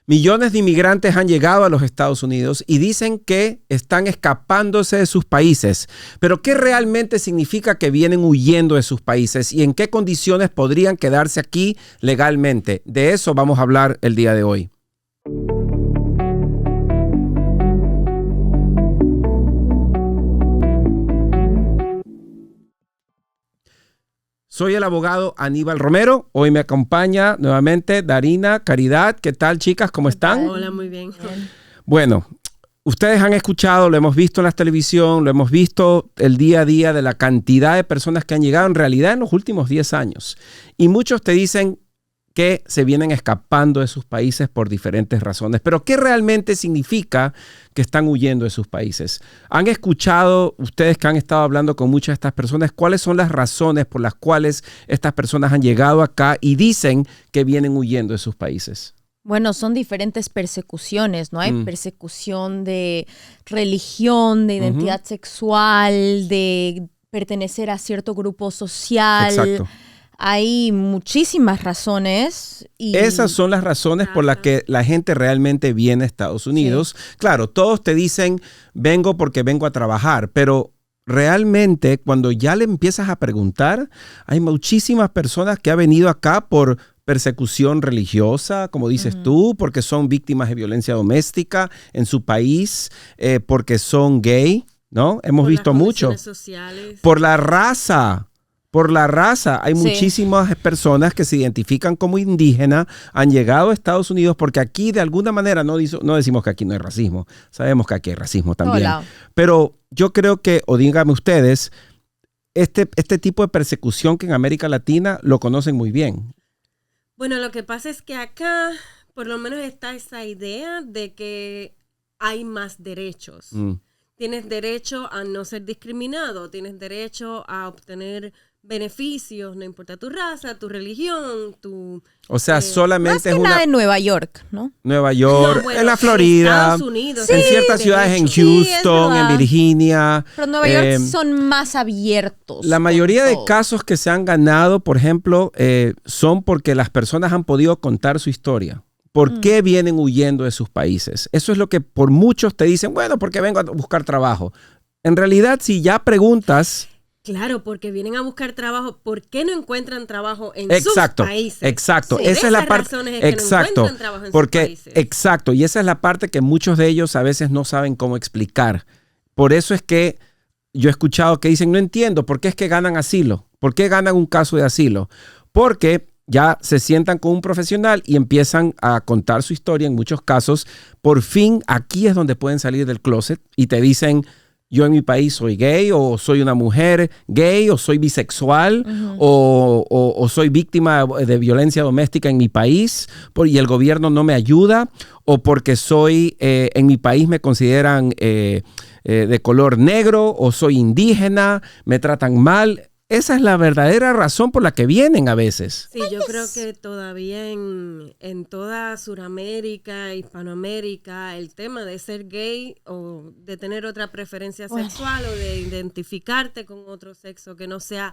Millones de inmigrantes han llegado a los Estados Unidos y dicen que están escapándose de sus países. Pero ¿qué realmente significa que vienen huyendo de sus países y en qué condiciones podrían quedarse aquí legalmente? De eso vamos a hablar el día de hoy. Soy el abogado Aníbal Romero. Hoy me acompaña nuevamente Darina Caridad. ¿Qué tal, chicas? ¿Cómo están? Hola, muy bien. Bueno, ustedes han escuchado, lo hemos visto en la televisión, lo hemos visto el día a día de la cantidad de personas que han llegado en realidad en los últimos 10 años. Y muchos te dicen que se vienen escapando de sus países por diferentes razones. Pero ¿qué realmente significa que están huyendo de sus países? ¿Han escuchado, ustedes que han estado hablando con muchas de estas personas, cuáles son las razones por las cuales estas personas han llegado acá y dicen que vienen huyendo de sus países? Bueno, son diferentes persecuciones, ¿no? Hay persecución de religión, de identidad sexual, de pertenecer a cierto grupo social. Exacto. Hay muchísimas razones. Y esas son las razones por las que la gente realmente viene a Estados Unidos. Sí. Claro, todos te dicen, vengo porque vengo a trabajar, pero realmente cuando ya le empiezas a preguntar, hay muchísimas personas que han venido acá por persecución religiosa, como dices tú, porque son víctimas de violencia doméstica en su país, porque son gay, ¿no? Hemos visto mucho. Sociales. Por la raza. Por la raza. Hay muchísimas personas que se identifican como indígenas, han llegado a Estados Unidos porque aquí de alguna manera no decimos que aquí no hay racismo. Sabemos que aquí hay racismo también. Hola. Pero yo creo que, o díganme ustedes, este tipo de persecución que en América Latina lo conocen muy bien. Bueno, lo que pasa es que acá por lo menos está esa idea de que hay más derechos. Tienes derecho a no ser discriminado, tienes derecho a obtener beneficios, no importa tu raza, tu religión, tu... O sea, solamente es nada en Nueva York, ¿no? Nueva York, no, bueno, en la Florida, en Estados Unidos, en ciertas ciudades, en Houston, en Virginia. Pero Nueva York son más abiertos. La mayoría de casos que se han ganado, por ejemplo, son porque las personas han podido contar su historia. ¿Por qué vienen huyendo de sus países? Eso es lo que por muchos te dicen, bueno, porque vengo a buscar trabajo. En realidad, si ya preguntas... Claro, porque vienen a buscar trabajo. ¿Por qué no encuentran trabajo en sus países? Exacto. Sí, esa es la parte. Exacto. No encuentran trabajo en sus países. Exacto. Y esa es la parte que muchos de ellos a veces no saben cómo explicar. Por eso es que yo he escuchado que dicen, no entiendo, ¿por qué es que ganan asilo? ¿Por qué ganan un caso de asilo? Porque ya se sientan con un profesional y empiezan a contar su historia en muchos casos. Por fin, aquí es donde pueden salir del closet y te dicen, yo en mi país soy gay, o soy una mujer gay, o soy bisexual, o soy víctima de violencia doméstica en mi país y el gobierno no me ayuda, o porque soy, en mi país me consideran de color negro, o soy indígena, me tratan mal. Esa es la verdadera razón por la que vienen a veces. Sí, yo creo que todavía en toda Sudamérica, Hispanoamérica, el tema de ser gay o de tener otra preferencia sexual o de identificarte con otro sexo que no sea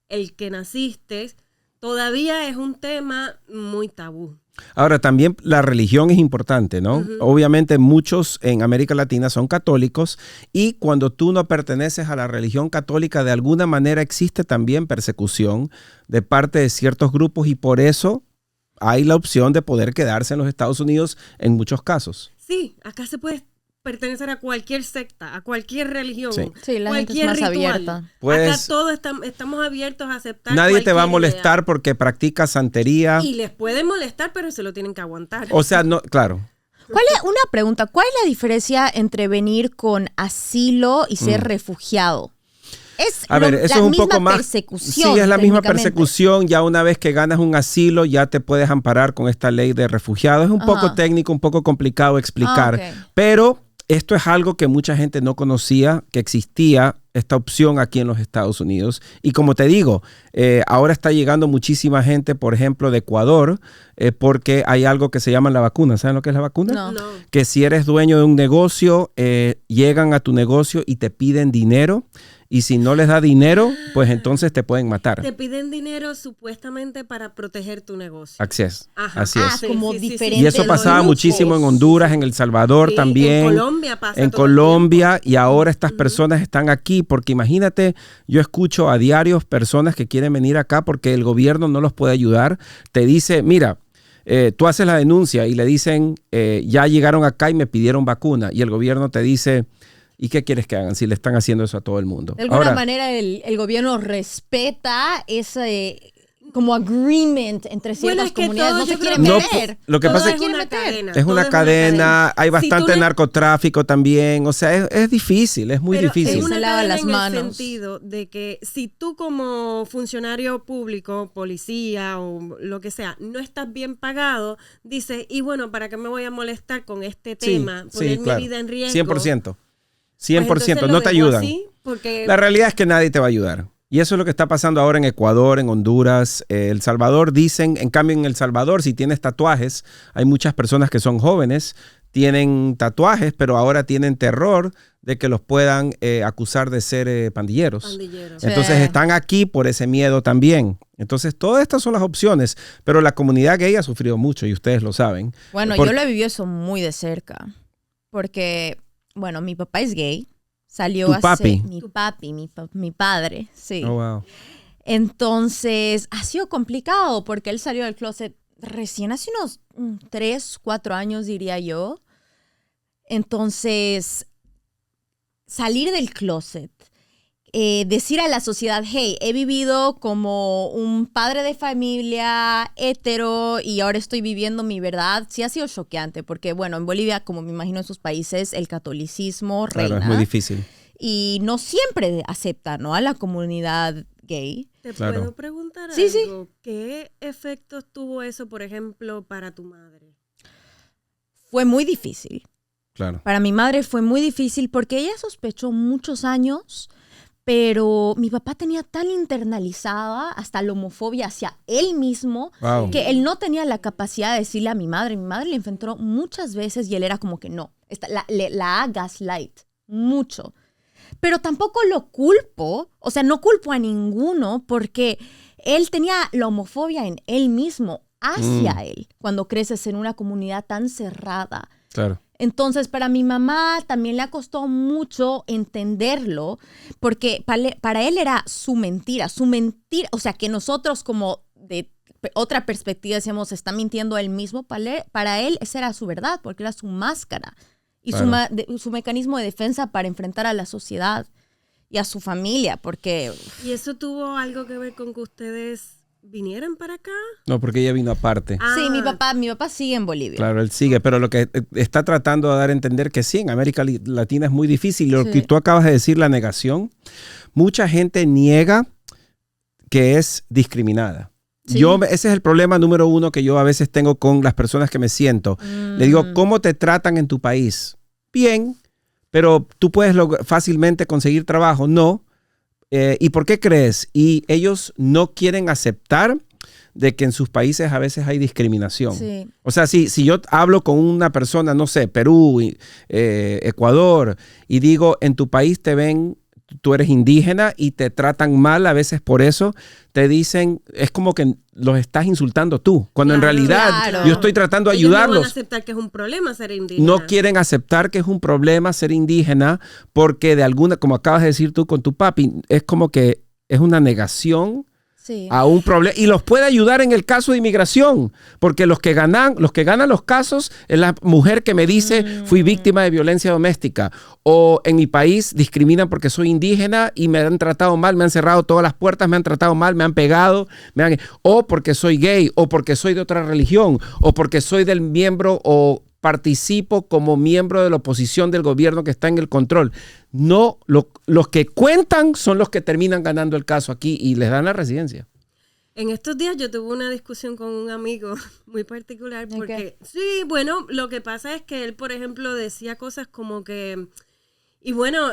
el que naciste, todavía es un tema muy tabú. Ahora, también la religión es importante, ¿no? Obviamente muchos en América Latina son católicos y cuando tú no perteneces a la religión católica, de alguna manera existe también persecución de parte de ciertos grupos y por eso hay la opción de poder quedarse en los Estados Unidos en muchos casos. Sí, acá se puede pertenecer a cualquier secta, a cualquier religión, sí, la cualquier gente es más ritual. Abierta. Pues, acá todos estamos abiertos a aceptar. Nadie te va a molestar idea. porque practicas santería. Y les puede molestar, pero se lo tienen que aguantar. O sea, no, claro. Una pregunta, ¿cuál es la diferencia entre venir con asilo y ser refugiado? Es eso es un poco más persecución. Sí, es la misma persecución. Ya una vez que ganas un asilo, ya te puedes amparar con esta ley de refugiados. Es un poco técnico, un poco complicado explicar. Pero esto es algo que mucha gente no conocía, que existía esta opción aquí en los Estados Unidos. Y como te digo, ahora está llegando muchísima gente, por ejemplo, de Ecuador, porque hay algo que se llama la vacuna. ¿Saben lo que es la vacuna? No. Que si eres dueño de un negocio, llegan a tu negocio y te piden dinero. y si no les da dinero, pues entonces te pueden matar. Te piden dinero supuestamente para proteger tu negocio. Así es. Ajá. Así es. Como Sí, sí, sí, diferente. Y eso pasaba muchísimo en Honduras, en El Salvador Sí, también. En Colombia pasa En todo el Colombia, y ahora estas personas están aquí porque imagínate, yo escucho a diario personas que quieren venir acá porque el gobierno no los puede ayudar. Te dice, mira, tú haces la denuncia y le dicen, ya llegaron acá y me pidieron vacuna, y el gobierno te dice, ¿y qué quieres que hagan si le están haciendo eso a todo el mundo? De alguna manera el gobierno respeta ese como agreement entre ciertas comunidades. No se quieren meter. Lo que pasa es que es una cadena, hay bastante narcotráfico también, o sea, es difícil, es muy difícil. Es una se lava cadena las en manos. el sentido de que si tú como funcionario público, policía o lo que sea, no estás bien pagado, dices, y bueno, ¿para qué me voy a molestar con este tema? Poner mi vida en riesgo. 100%. Pues no te ayudan. Porque La realidad es que nadie te va a ayudar. Y eso es lo que está pasando ahora en Ecuador, en Honduras, El Salvador. Dicen, en cambio en El Salvador, si tienes tatuajes, hay muchas personas que son jóvenes, tienen tatuajes, pero ahora tienen terror de que los puedan acusar de ser pandilleros. Entonces están aquí por ese miedo también. Entonces todas estas son las opciones, pero la comunidad gay ha sufrido mucho y ustedes lo saben. Bueno, yo lo he vivido eso muy de cerca, porque, bueno, mi papá es gay. Salió mi padre, sí. Oh, wow. Entonces, ha sido complicado porque él salió del closet recién hace unos 3, 4 años, diría yo. Entonces, salir del closet, decir a la sociedad, hey, he vivido como un padre de familia hetero y ahora estoy viviendo mi verdad, sí ha sido choqueante porque, bueno, en Bolivia, como me imagino en sus países, el catolicismo reina. Claro, es muy difícil. Y no siempre acepta, ¿no?, a la comunidad gay. ¿Te puedo preguntar algo? Sí. ¿Qué efectos tuvo eso, por ejemplo, para tu madre? Fue muy difícil. Claro. Para mi madre fue muy difícil porque ella sospechó muchos años, pero mi papá tenía tan internalizada hasta la homofobia hacia él mismo, que él no tenía la capacidad de decirle a mi madre. Mi madre le enfrentó muchas veces y él era como que no. La gaslight mucho. Pero tampoco lo culpo, o sea, no culpo a ninguno porque él tenía la homofobia en él mismo, hacia él, cuando creces en una comunidad tan cerrada. Claro. Entonces, para mi mamá también le costó mucho entenderlo, porque para él era su mentira, o sea, que nosotros como de otra perspectiva decíamos, está mintiendo él mismo, para él esa era su verdad, porque era su máscara y su mecanismo de defensa para enfrentar a la sociedad y a su familia, porque... ¿Y eso tuvo algo que ver con que ustedes vinieran para acá? No, porque ella vino aparte. Sí, mi papá sigue en Bolivia. Claro, él sigue, pero lo que está tratando de dar a entender que sí, en América Latina es muy difícil. Lo que tú acabas de decir, la negación, mucha gente niega que es discriminada. Sí. Ese es el problema número 1 que yo a veces tengo con las personas que me siento. Le digo, ¿cómo te tratan en tu país? Bien, pero tú puedes fácilmente conseguir trabajo. No. ¿Y por qué crees? Y ellos no quieren aceptar de que en sus países a veces hay discriminación. Sí. O sea, si yo hablo con una persona, no sé, Perú, Ecuador, y digo, en tu país te ven, tú eres indígena y te tratan mal a veces por eso, te dicen, es como que los estás insultando tú, cuando en realidad yo estoy tratando de ayudarlos. No van a aceptar que es un problema ser indígena. No quieren aceptar que es un problema ser indígena porque de alguna, como acabas de decir tú con tu papi, es como que es una negación a un problema, y los puede ayudar en el caso de inmigración, porque los que ganan los casos es la mujer que me dice fui víctima de violencia doméstica, o en mi país discriminan porque soy indígena y me han tratado mal, me han cerrado todas las puertas, me han tratado mal, me han pegado, o porque soy gay, o porque soy de otra religión, o porque soy del miembro o participo como miembro de la oposición del gobierno que está en el control. No, los que cuentan son los que terminan ganando el caso aquí y les dan la residencia. En estos días yo tuve una discusión con un amigo muy particular porque, sí, bueno, lo que pasa es que él, por ejemplo, decía cosas como que, y bueno,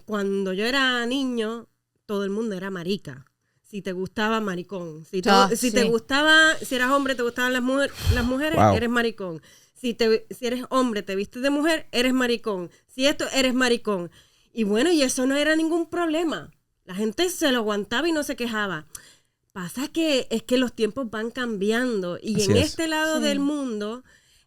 cuando yo era niño, todo el mundo era marica. Si te gustaba, maricón. Si te gustaba, si eras hombre, te gustaban las mujeres, eres maricón. Si eres hombre, te vistes de mujer, eres maricón. Si esto, eres maricón. Y bueno, y eso no era ningún problema. La gente se lo aguantaba y no se quejaba. Pasa que es que los tiempos van cambiando y Así en es. este lado del mundo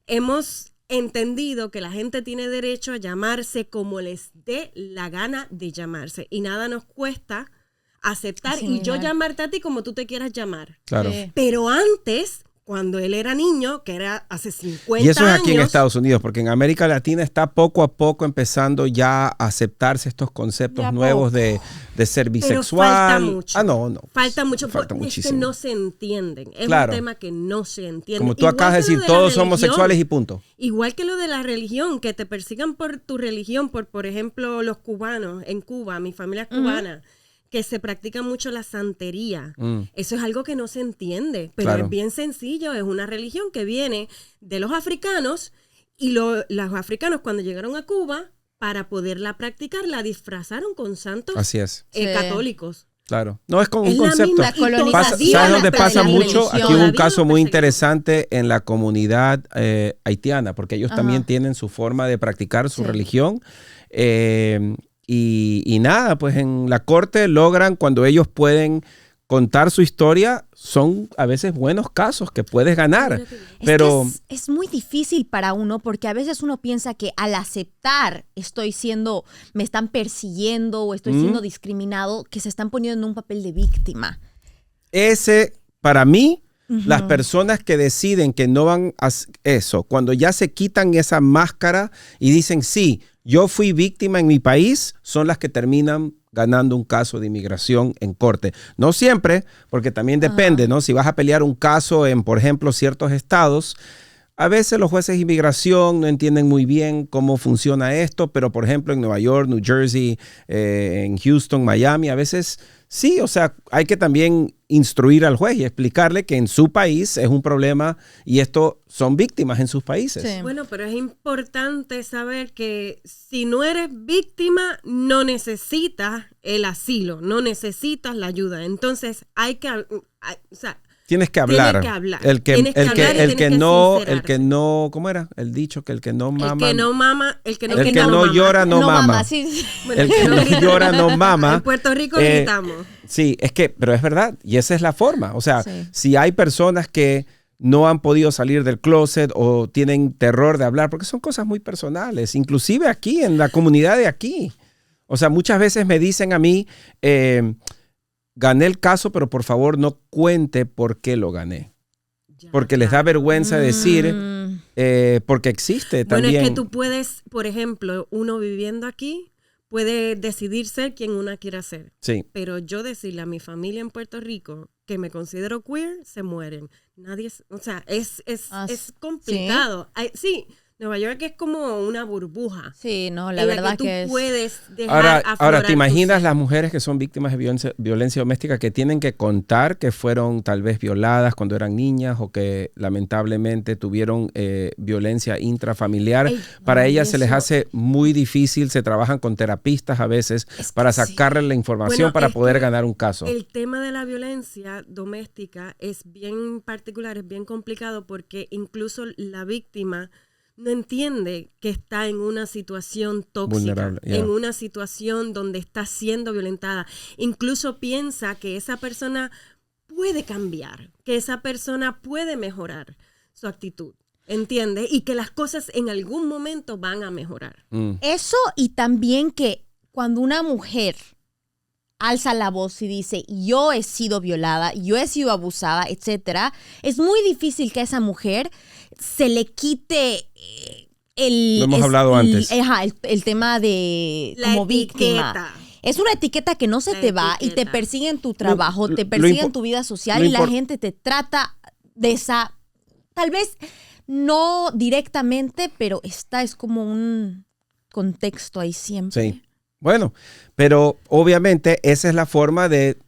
hemos entendido que la gente tiene derecho a llamarse como les dé la gana de llamarse y nada nos cuesta aceptar y yo llamarte a ti como tú te quieras llamar. Claro. Pero antes, cuando él era niño, que era hace 50 años... Y eso es aquí en Estados Unidos, porque en América Latina está poco a poco empezando ya a aceptarse estos conceptos Ya nuevos de ser bisexual. Pero falta mucho. No. Falta mucho. Falta Es muchísimo. que no se entienden. Es Claro. un tema que no se entiende. Como tú Igual acabas de que lo decir, la todos somos religión. sexuales y punto. Igual que lo de la religión, que te persigan por tu religión, por ejemplo, los cubanos en Cuba, mi familia es cubana, que se practica mucho la santería. Eso es algo que no se entiende, pero Claro. es bien sencillo, es una religión que viene de los africanos y los africanos cuando llegaron a Cuba, para poderla practicar, la disfrazaron con santos Así es. católicos. Claro. No, es como Es un la concepto. misma colonización. ¿Sabes dónde pasa la mucho? religión. Aquí hubo un Todavía caso no muy perseguimos. interesante en la comunidad haitiana, porque ellos Ajá. también tienen su forma de practicar su Sí. religión. Y nada, pues en la corte logran, cuando ellos pueden contar su historia, son a veces buenos casos que puedes ganar. Pero Es que es muy difícil para uno porque a veces uno piensa que al aceptar me están persiguiendo o estoy siendo discriminado, que se están poniendo en un papel de víctima. para mí, las personas que deciden que no van a eso, cuando ya se quitan esa máscara y dicen, sí, yo fui víctima en mi país, son las que terminan ganando un caso de inmigración en corte. No siempre, porque también depende, ¿no? Si vas a pelear un caso en, por ejemplo, ciertos estados, a veces los jueces de inmigración no entienden muy bien cómo funciona esto, pero por ejemplo en Nueva York, New Jersey, en Houston, Miami, a veces sí, o sea, hay que también instruir al juez y explicarle que en su país es un problema y esto son víctimas en sus países. Sí. Bueno, pero es importante saber que si no eres víctima, no necesitas el asilo, no necesitas la ayuda. Entonces Tienes que hablar. Tienes que hablar. El que no, ¿cómo era? El dicho que el que no mama. El que no mama, el que no llora no mama. Sí. Bueno, El que no llora no mama. En Puerto Rico gritamos. Sí, pero es verdad. Y esa es la forma. O sea, Sí. si hay personas que no han podido salir del closet o tienen terror de hablar, porque son cosas muy personales, inclusive aquí, en la comunidad de aquí. O sea, muchas veces me dicen a mí, gané el caso, pero por favor no cuente por qué lo gané. Porque les da vergüenza decir, porque existe también. Bueno, es que tú puedes, por ejemplo, uno viviendo aquí, puede decidir ser quien uno quiera ser. Sí. Pero yo decirle a mi familia en Puerto Rico que me considero queer, se mueren. Nadie, o sea, es complicado. Sí, Nueva York es como una burbuja. Sí, no, la en verdad que tú que es... puedes dejar Ahora, ¿te imaginas tus... las mujeres que son víctimas de violencia doméstica que tienen que contar que fueron tal vez violadas cuando eran niñas o que lamentablemente tuvieron violencia intrafamiliar? Para ellas se les hace muy difícil, se trabajan con terapistas a veces para sacarle la información para poder ganar un caso. El tema de la violencia doméstica es bien particular, es bien complicado porque incluso la víctima no entiende que está en una situación tóxica, vulnerable, en una situación donde está siendo violentada. Incluso piensa que esa persona puede cambiar, que esa persona puede mejorar su actitud, ¿entiendes? Y que las cosas en algún momento van a mejorar. Eso, y también que cuando una mujer alza la voz y dice, yo he sido violada, yo he sido abusada, etcétera, es muy difícil que a esa mujer se le quite Lo hemos hablado antes. El tema de La como etiqueta. víctima. Es una etiqueta que no se La te va y te etiqueta. persigue en tu trabajo, te lo persigue en impo- tu vida social lo y la impor- gente te trata de esa, tal vez no directamente, pero es como un contexto ahí siempre. Sí. Bueno, pero obviamente esa es la forma de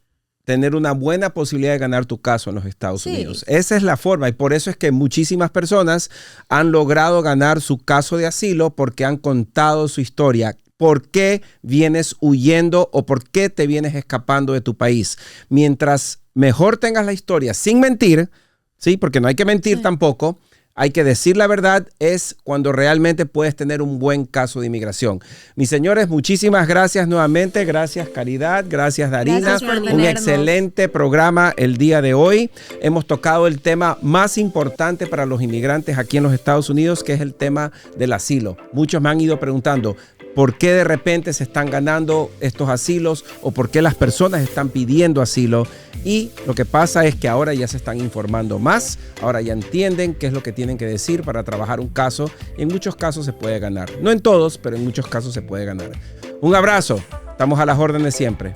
tener una buena posibilidad de ganar tu caso en los Estados Sí. Unidos. Esa es la forma y por eso es que muchísimas personas han logrado ganar su caso de asilo porque han contado su historia. ¿Por qué vienes huyendo o por qué te vienes escapando de tu país? Mientras mejor tengas la historia sin mentir, ¿sí? Porque no hay que mentir tampoco. hay que decir la verdad, es cuando realmente puedes tener un buen caso de inmigración. Mis señores, muchísimas gracias nuevamente. Gracias, Caridad. Gracias, Darina. Gracias por Un tenernos. excelente programa el día de hoy. Hemos tocado el tema más importante para los inmigrantes aquí en los Estados Unidos, que es el tema del asilo. Muchos me han ido preguntando, ¿por qué de repente se están ganando estos asilos o por qué las personas están pidiendo asilo? Y lo que pasa es que ahora ya se están informando más, ahora ya entienden qué es lo que tienen que decir para trabajar un caso. Y en muchos casos se puede ganar. No en todos, pero en muchos casos se puede ganar. Un abrazo. Estamos a las órdenes siempre.